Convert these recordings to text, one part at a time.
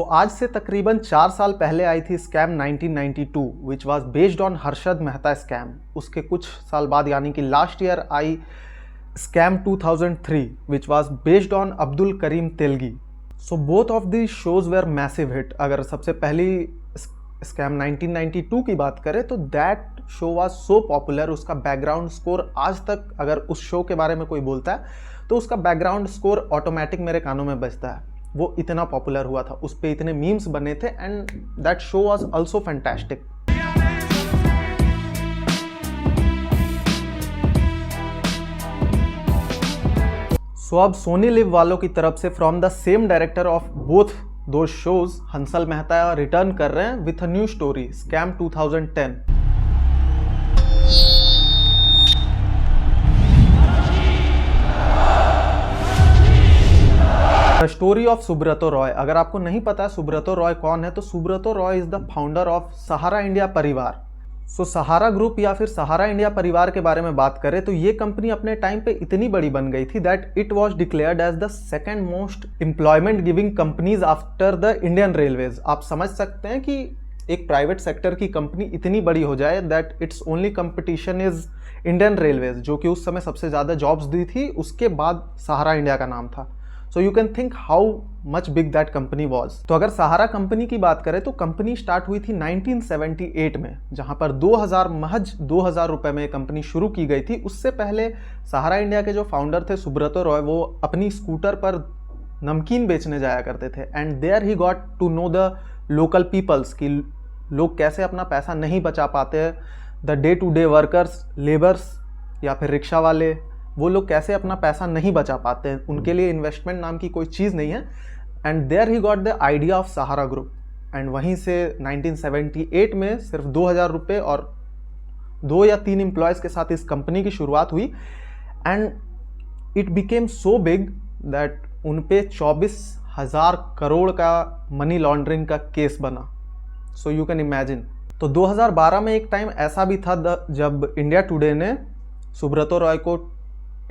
आज से तकरीबन 4 साल पहले आई थी scam 1992 which was based on Harshad Mehta scam. उसके कुछ साल बाद यानी कि लास्ट ईयर आई scam 2003 which was based on Abdul Karim Telgi. Both of the shows were massive hit. अगर सबसे पहली स्कैम 1992 की बात करें तो that show was so popular. उसका बैकग्राउंड स्कोर आज तक अगर उस शो के बारे में कोई बोलता है तो उसका बैकग्राउंड स्कोर ऑटोमेटिक मेरे कानों में बजता है। वो इतना पॉपुलर हुआ था, उस पे इतने मीम्स बने थे and that show was also fantastic. अब सोनी लिव वालों की तरफ से from the same director of both दो शोज हंसल मेहता रिटर्न कर रहे हैं with a new story scam 2010। Story of Subrata Roy. अगर आपको नहीं पता सुब्रतो रॉय कौन है तो Subrata Roy is the founder of Sahara India Pariwar. Sahara group या फिर सहारा इंडिया परिवार के बारे में बात करें तो ये कंपनी अपने टाइम पे इतनी बड़ी बन गई थी that it was declared as the second most employment giving companies after the Indian railways. आप समझ सकते हैं कि एक प्राइवेट सेक्टर की कंपनी इतनी बड़ी हो जाए that it's only competition is Indian railways, जो कि उस समय सबसे ज़्यादा जॉब्स दी थी, उसके बाद सहारा इंडिया का नाम था। So you can think how much big that company was. तो अगर सहारा कंपनी की बात करें तो कंपनी स्टार्ट हुई थी 1978 में, जहां पर 2000 महज 2000 रुपए में कंपनी शुरू की गई थी। उससे पहले सहारा इंडिया के जो फाउंडर थे सुब्रतो रॉय, वो अपनी स्कूटर पर नमकीन बेचने जाया करते थे and there he got to know the local peoples कि लोग कैसे अपना पैसा नहीं बचा पाते, the day to day workers, labours या फिर रिक्शा वाले, वो लोग कैसे अपना पैसा नहीं बचा पाते हैं, उनके लिए इन्वेस्टमेंट नाम की कोई चीज़ नहीं है। And there he got the idea of Sahara group and वहीं से 1978 में सिर्फ 2000 रुपये और 2 या 3 एम्प्लॉयज़ के साथ इस कंपनी की शुरुआत हुई and it became so big that उन पे 24,000 करोड़ का मनी लॉन्ड्रिंग का केस बना। So you can imagine. तो 2012 में एक टाइम ऐसा भी था जब इंडिया टुडे ने सुब्रतो रॉय को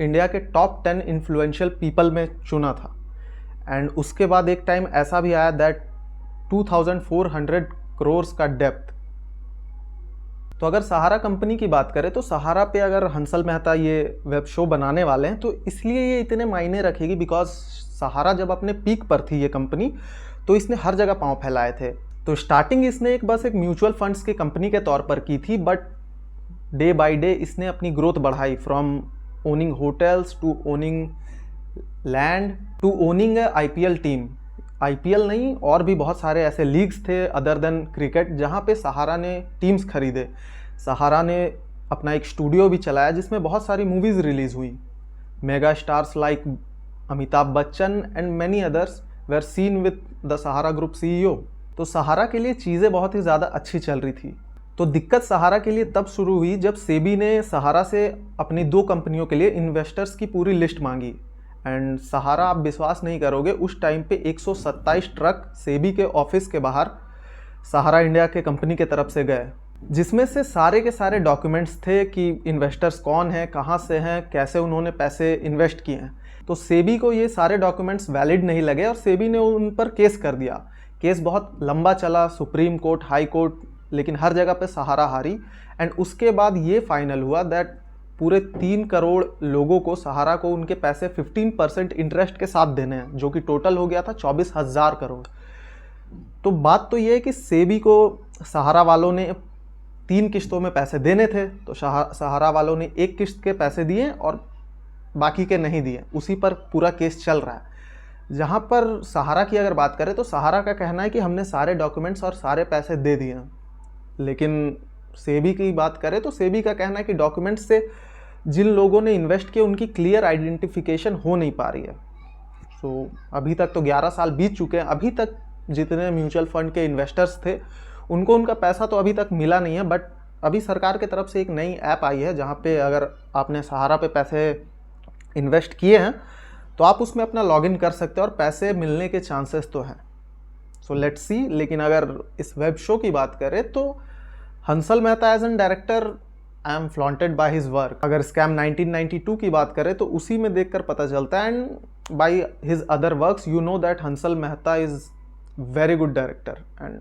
इंडिया के टॉप 10 इन्फ्लुएंशियल पीपल में चुना था एंड उसके बाद एक टाइम ऐसा भी आया दैट 2400 करोड़ का डेप्थ। तो अगर सहारा कंपनी की बात करें तो सहारा पे अगर हंसल मेहता ये वेब शो बनाने वाले हैं तो इसलिए ये इतने मायने रखेगी बिकॉज सहारा जब अपने पीक पर थी ये कंपनी तो इसने हर जगह पांव फैलाए थे। तो स्टार्टिंग इसने बस एक म्यूचुअल फंड्स की कंपनी के तौर पर की थी, बट डे बाय डे इसने अपनी ग्रोथ बढ़ाई from owning hotels to owning land to owning IPL team. IPL नहीं और भी बहुत सारे ऐसे लीग्स थे अदर देन क्रिकेट जहाँ पे सहारा ने टीम्स खरीदे। सहारा ने अपना एक स्टूडियो भी चलाया जिसमें बहुत सारी मूवीज़ रिलीज़ हुई। Mega stars like Amitabh Bachchan and many others were seen with the Sahara group CEO. तो सहारा के लिए चीज़ें बहुत ही ज़्यादा अच्छी चल रही थी। तो दिक्कत सहारा के लिए तब शुरू हुई जब सेबी ने सहारा से अपनी 2 कंपनियों के लिए इन्वेस्टर्स की पूरी लिस्ट मांगी एंड सहारा, आप विश्वास नहीं करोगे, उस टाइम पे 127 ट्रक सेबी के ऑफिस के बाहर सहारा इंडिया के कंपनी के तरफ से गए, जिसमें से सारे के सारे डॉक्यूमेंट्स थे कि इन्वेस्टर्स कौन हैं, कहाँ से हैं, कैसे उन्होंने पैसे इन्वेस्ट किए हैं। तो सेबी को ये सारे डॉक्यूमेंट्स वैलिड नहीं लगे और सेबी ने उन पर केस कर दिया। केस बहुत लंबा चला, सुप्रीम कोर्ट, हाई कोर्ट, लेकिन हर जगह पे सहारा हारी एंड उसके बाद ये फाइनल हुआ दैट पूरे 3 करोड़ लोगों को सहारा को उनके पैसे 15% इंटरेस्ट के साथ देने हैं, जो कि टोटल हो गया था 24,000 करोड़। तो बात तो ये है कि सेबी को सहारा वालों ने 3 किस्तों में पैसे देने थे, तो सहारा वालों ने 1 किस्त के पैसे दिए और बाकी के नहीं दिए। उसी पर पूरा केस चल रहा है। जहाँ पर सहारा की अगर बात करें तो सहारा का कहना है कि हमने सारे डॉक्यूमेंट्स और सारे पैसे दे दिए, लेकिन सेबी की बात करें तो सेबी का कहना है कि डॉक्यूमेंट्स से जिन लोगों ने इन्वेस्ट किया उनकी क्लियर आइडेंटिफिकेशन हो नहीं पा रही है। सो अभी तक तो 11 साल बीत चुके हैं, अभी तक जितने म्यूचुअल फंड के इन्वेस्टर्स थे उनको उनका पैसा तो अभी तक मिला नहीं है। बट अभी सरकार की तरफ से एक नई ऐप आई है जहाँ पे अगर आपने सहारा पे पैसे इन्वेस्ट किए हैं तो आप उसमें अपना लॉगिन कर सकते हैं और पैसे मिलने के चांसेस तो हैं। So let's see. लेकिन अगर इस वेब शो की बात करें तो Hansal Mehta as an director I am flaunted by his work. अगर स्कैम 1992 की बात करें तो उसी में देखकर पता चलता है and by his other works you know that Hansal Mehta is very good director and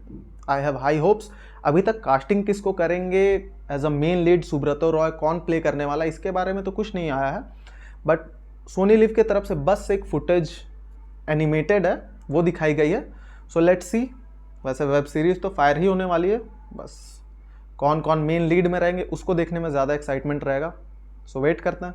I have high hopes. अभी तक कास्टिंग किसको करेंगे as a main lead, Subrata Roy कौन प्ले करने वाला, इसके बारे में तो कुछ नहीं आया है, बट सोनी लिव की तरफ से बस एक फुटेज एनिमेटेड है वो दिखाई गई है। सो लेट्स सी। वैसे वेब सीरीज़ तो फायर ही होने वाली है, बस कौन कौन मेन लीड में रहेंगे उसको देखने में ज़्यादा एक्साइटमेंट रहेगा। सो वेट करते हैं।